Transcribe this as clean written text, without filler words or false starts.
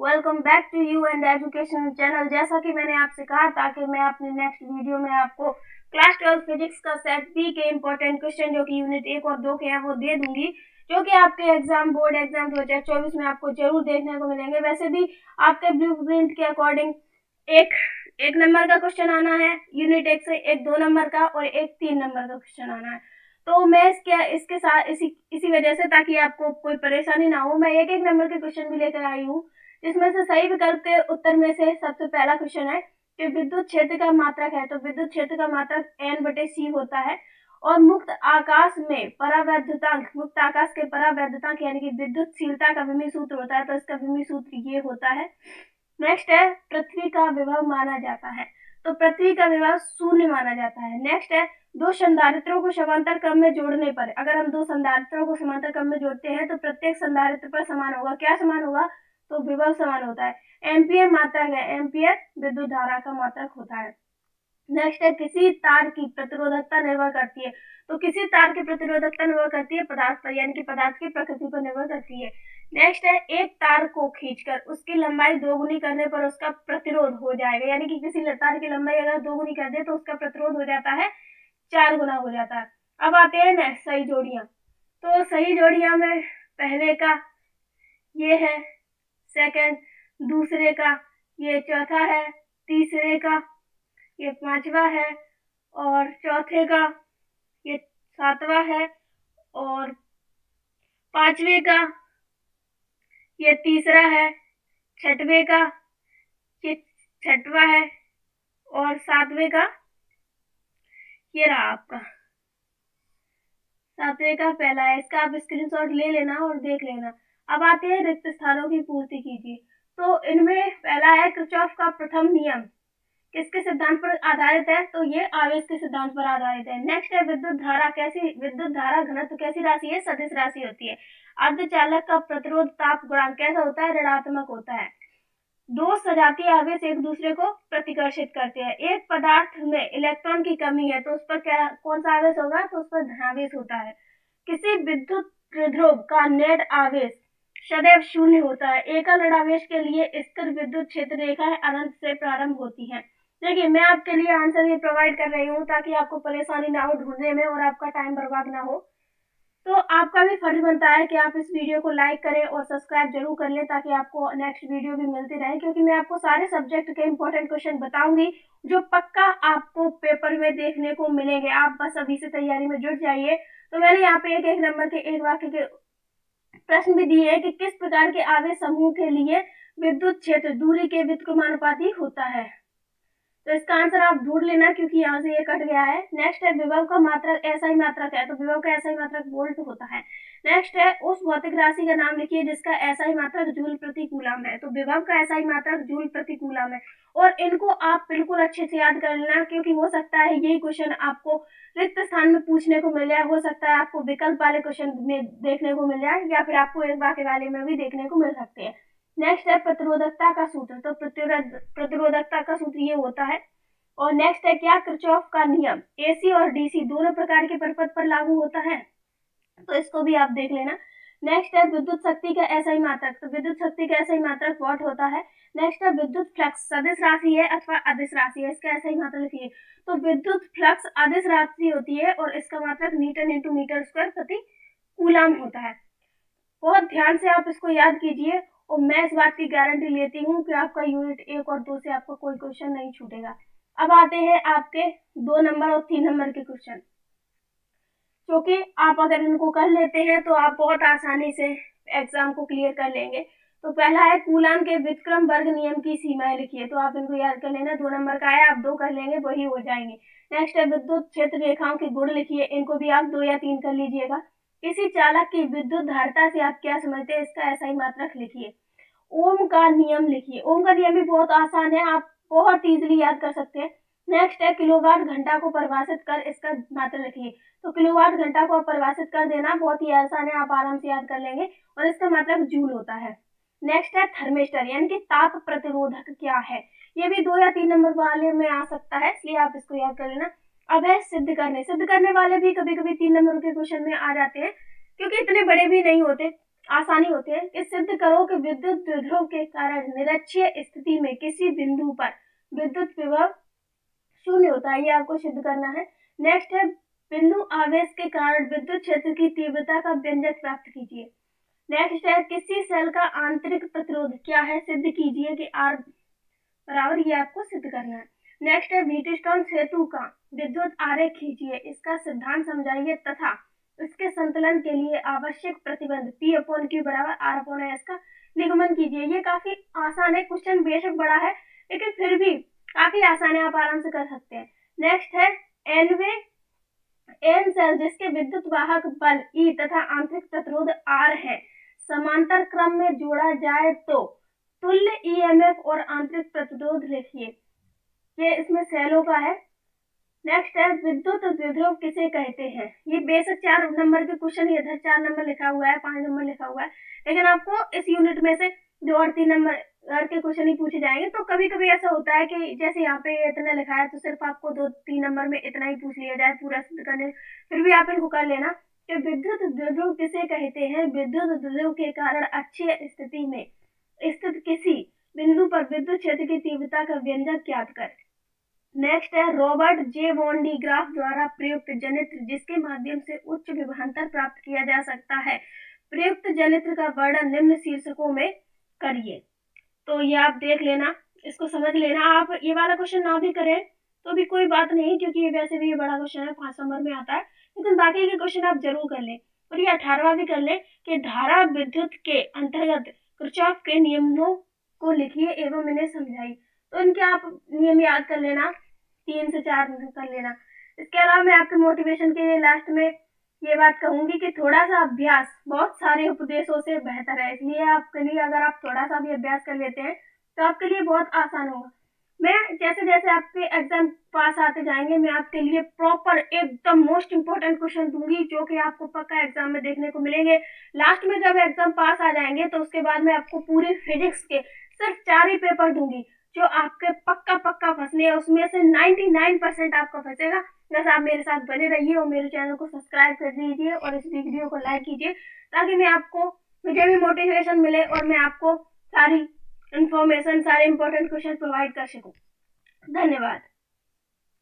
Welcome back to you and education channel. जैसा कि मैंने आपसे कहा था कि मैं अपने नेक्स्ट वीडियो में आपको क्लास 12 फिजिक्स का सेट बी के इंपॉर्टेंट क्वेश्चन जो कि यूनिट 1 और 2 के हैं वो दे दूंगी, जो कि आपके एग्जाम बोर्ड एग्जाम 2024 में आपको जरूर देखने को मिलेंगे। वैसे भी आपके ब्लूप्रिंट के अकॉर्डिंग एक नंबर का क्वेश्चन आना है यूनिट 1 से, एक 2 नंबर का और एक 3 नंबर का क्वेश्चन आना है। तो मैं इसके साथ इसी वजह से, ताकि आपको कोई परेशानी ना हो, मैं एक नंबर के क्वेश्चन भी लेकर आई हूँ, जिसमें से सही विकल्प के उत्तर में से सबसे पहला क्वेश्चन है कि विद्युत क्षेत्र का मात्रक है। तो विद्युत क्षेत्र का मात्रक N/C होता है और मुक्त आकाश के परावैद्युतांक यानी कि विद्युतशीलता का विमीय सूत्र होता है। तो इसका विमीय सूत्र ये होता है। नेक्स्ट है पृथ्वी का विभव माना जाता है। तो पृथ्वी का विभव 0 माना जाता है। नेक्स्ट है दो संधारित्रों को समांतर क्रम में जोड़ने पर, अगर हम दो संधारित्रों को समांतर क्रम में जोड़ते हैं तो प्रत्येक संधारित्र पर समान होगा। क्या समान होगा? तो विभव समान होता है। एम्पियर मात्रक है, एम्पियर विद्युत धारा का मात्रक होता है। नेक्स्ट है किसी तार की प्रतिरोधकता निर्भर करती है। तो किसी तार की प्रतिरोधकता निर्भर करती है पदार्थ पर, यानी कि पदार्थ की प्रकृति पर निर्भर करती है। नेक्स्ट है एक तार को खींचकर उसकी लंबाई दोगुनी करने पर उसका प्रतिरोध हो जाएगा, यानी कि किसी तार की लंबाई अगर दोगुनी कर दे तो उसका प्रतिरोध हो जाता है 4 गुना हो जाता है। अब आते हैं नेक्स्ट सही जोड़ियां। तो सही जोड़ियां में पहले का ये है, सेकंड दूसरे का ये चौथा है, तीसरे का ये पांचवा है और चौथे का ये सातवां है और पांचवे का ये तीसरा है, छठवें का ये छठवां है और सातवें का ये रहा आपका सातवें का पहला है। इसका आप स्क्रीनशॉट ले लेना और देख लेना। अब आते हैं रिक्त स्थानों की पूर्ति कीजिए। तो इनमें पहला है किरचॉफ का प्रथम नियम, किसके सिद्धांत पर आधारित है? तो ये आवेश के सिद्धांत पर आधारित है। नेक्स्ट है विद्युत धारा घनत्व कैसी राशि है? सदिश राशि होती है। अर्धचालक का प्रतिरोध ताप गुणांक कैसा होता है? ऋणात्मक होता है। दो सजातीय आवेश एक दूसरे को प्रतिकर्षित करते हैं। एक पदार्थ में इलेक्ट्रॉन की कमी है तो उस पर कौन सा आवेश होगा? तो उस पर धनावेश होता है। किसी विद्युत त्रिध्रुव का नेट आवेश सदैव 0 होता है। एकल ऋणावेश के लिए स्थिर विद्युत क्षेत्र रेखाएं अनंत से प्रारंभ होती हैं। देखिए, मैं आपके लिए आंसर ये प्रोवाइड कर रही हूँ ताकि आपको परेशानी ना हो ढूंढने में और आपका टाइम बर्बाद ना हो। तो आपका भी फर्ज बनता है कि आप इस वीडियो को लाइक करें और सब्सक्राइब जरूर कर लें, ताकि आपको नेक्स्ट वीडियो भी मिलती रहे, क्योंकि मैं आपको सारे सब्जेक्ट के इंपॉर्टेंट क्वेश्चन बताऊंगी जो पक्का आपको पेपर में देखने को मिलेंगे। आप बस अभी से तैयारी में जुट जाइए। तो मैंने यहाँ पे एक नंबर के एक वाक्य के प्रश्न भी दिए कि किस प्रकार के आवेश समूह के लिए विद्युत क्षेत्र दूरी के व्युत्क्रमानुपाती होता है। तो इसका आंसर आप ढूंढ लेना, क्योंकि यहाँ से ये कट गया है। नेक्स्ट है विभव का मात्रक SI मात्रक है। तो विभव का SI मात्रक वोल्ट होता है। नेक्स्ट है उस भौतिक राशि का नाम लिखिए जिसका SI मात्रक जूल प्रति कूलम है। तो विभव का SI मात्रक जूल प्रति कूलम है। और इनको आप बिल्कुल अच्छे से याद कर लेना, क्योंकि हो सकता है यही क्वेश्चन आपको रिक्त स्थान में पूछने को मिल जाए, हो सकता है आपको विकल्प वाले क्वेश्चन में देखने को मिल जाए, या फिर आपको एक वाक्य वाले में भी देखने को मिल सकते हैं। नेक्स्ट है प्रतिरोधकता का सूत्र। तो प्रतिरोधकता का सूत्र ये होता है। और नेक्स्ट है क्या? किरचॉफ का नियम AC और DC दोनों प्रकार के परिपथ पर लागू होता है। तो इसको भी आप देख लेना। नेक्स्ट है विद्युत शक्ति का SI मात्रक। तो विद्युत शक्ति का SI मात्रक वाट होता है। नेक्स्ट है विद्युत फ्लक्स सदिश राशि है अथवा अदिश राशि है, इसका SI मात्रक लिखिए। तो विद्युत फ्लक्स अदिश राशि होती है और इसका मात्रक न्यूटन इंटू मीटर स्क्वायर प्रति कूलम होता है। बहुत ध्यान से आप इसको याद कीजिए और मैं इस बात की गारंटी लेती हूँ कि आपका यूनिट 1 और 2 से आपका कोई क्वेश्चन नहीं छूटेगा। अब आते हैं आपके 2 नंबर और 3 नंबर के क्वेश्चन, क्योंकि आप अगर इनको कर लेते हैं तो आप बहुत आसानी से एग्जाम को क्लियर कर लेंगे। तो पहला है कूलम के व्युत्क्रम वर्ग नियम की सीमाएं लिखिए। तो आप इनको याद कर लेना। 2 नंबर का है, आप 2 कर लेंगे वही हो जाएंगे। नेक्स्ट है विद्युत क्षेत्र रेखाओं के गुण लिखिए। इनको भी आप 2 या 3 कर लीजिएगा। किसी चालक की विद्युत धारिता से आप क्या समझते हैं? इसका SI मात्रक लिखिए। ओम का नियम लिखिए। ओम का नियम भी बहुत आसान है, आप बहुत इजीली याद कर सकते हैं। नेक्स्ट है किलोवाट घंटा को परिभाषित कर इसका मात्रक लिखिए। तो किलोवाट घंटा को आप परिभाषित कर देना, बहुत ही आसान है, आप आराम से याद कर लेंगे और इसका मात्रक जूल होता है। नेक्स्ट है थर्मिस्टर यानी कि ताप प्रतिरोधक क्या है? ये भी 2 या 3 नंबर वाले में आ सकता है, इसलिए आप इसको याद कर लेना। अब है सिद्ध करने वाले भी कभी कभी 3 नंबर के क्वेश्चन में आ जाते हैं, क्योंकि इतने बड़े भी नहीं होते। आसानी होती है कि सिद्ध करो कि विद्युत द्विध्रुव के कारण निरक्षीय स्थिति में किसी बिंदु पर विद्युत विभव शून्य होता है। ये आपको सिद्ध करना है। नेक्स्ट है बिंदु आवेश के कारण विद्युत क्षेत्र की तीव्रता का व्यंजक प्राप्त कीजिए। नेक्स्ट है किसी सेल का आंतरिक प्रतिरोध क्या है, सिद्ध कीजिए कि R बराबर, ये आपको सिद्ध करना है। नेक्स्ट है व्हीटस्टोन सेतु का विद्युत आरेख खींचिए, इसका सिद्धांत समझाइए तथा इसके संतुलन के लिए आवश्यक प्रतिबंध P/Q बराबर R/S का निगमन कीजिए। ये काफी आसान है, क्वेश्चन बेशक बड़ा है लेकिन फिर भी काफी आसान है, आप आराम से कर सकते हैं। नेक्स्ट है एन सेल जिसके विद्युत वाहक बल E तथा आंतरिक प्रतिरोध R है, समांतर क्रम में जोड़ा जाए तो तुल्य EMF और आंतरिक प्रतिरोध लिखिए। ये इसमें सेलों का है। नेक्स्ट है विद्युत द्विध्रुव किसे कहते हैं। ये बेसिक 4 नंबर के क्वेश्चन, इधर 4 नंबर लिखा हुआ है, 5 नंबर लिखा हुआ है, लेकिन आपको इस यूनिट में से 2 और 3 नंबर के क्वेश्चन ही पूछे जाएंगे। तो कभी कभी ऐसा होता है कि जैसे यहाँ पे इतना लिखा है तो सिर्फ आपको 2-3 नंबर में इतना ही पूछ लिया जाए पूरा सिद्ध करने, फिर भी आप इनको कर लेना कि विद्युत द्विध्रुव किसे कहते हैं। विद्युत द्विध्रुव के कारण अक्षीय स्थिति में स्थित किसी बिंदु पर विद्युत क्षेत्र की तीव्रता का व्यंजक ज्ञात कर। नेक्स्ट है Robert J Van de Graaff द्वारा प्रयुक्त जनित्र जिसके माध्यम से उच्च विभवांतर प्राप्त किया जा सकता है, प्रयुक्त जनित्र का वर्णन निम्न शीर्षकों में करिए। तो ये आप देख लेना, इसको समझ लेना। आप ये वाला क्वेश्चन ना भी करें तो भी कोई बात नहीं, क्योंकि वैसे भी ये बड़ा क्वेश्चन है, 5 नंबर में आता है, लेकिन बाकी के क्वेश्चन आप जरूर कर लें। और ये 18वां भी कर लें कि धारा विद्युत के अंतर्गत किरचॉफ के नियमों को लिखिए एवं इन्हें समझाइए। तो इनके आप नियम याद कर लेना, 3 से 4 कर लेना। इसके अलावा मैं आपके मोटिवेशन के लिए लास्ट में ये बात कहूंगी कि थोड़ा सा अभ्यास बहुत सारे उपदेशों से बेहतर है, इसलिए आपके लिए अगर आप थोड़ा सा भी अभ्यास कर लेते हैं तो आपके लिए बहुत आसान होगा। मैं जैसे जैसे आपके एग्जाम पास आते जाएंगे मैं आपके लिए प्रॉपर एकदम मोस्ट इंपोर्टेंट क्वेश्चन दूंगी जो कि आपको पक्का एग्जाम में देखने को मिलेंगे। लास्ट में जब एग्जाम पास आ जाएंगे तो उसके बाद मैं आपको पूरे फिजिक्स के सिर्फ 4 ही पेपर दूंगी जो आपके पक्का फंसने है, उसमें से 99% आपका फंसेगा। बस आप मेरे साथ बने रहिए और मेरे चैनल को सब्सक्राइब कर दीजिए और इस वीडियो को लाइक कीजिए ताकि मुझे भी मोटिवेशन मिले और मैं आपको सारी इंफॉर्मेशन, सारे इंपॉर्टेंट क्वेश्चन प्रोवाइड कर सकूं। धन्यवाद।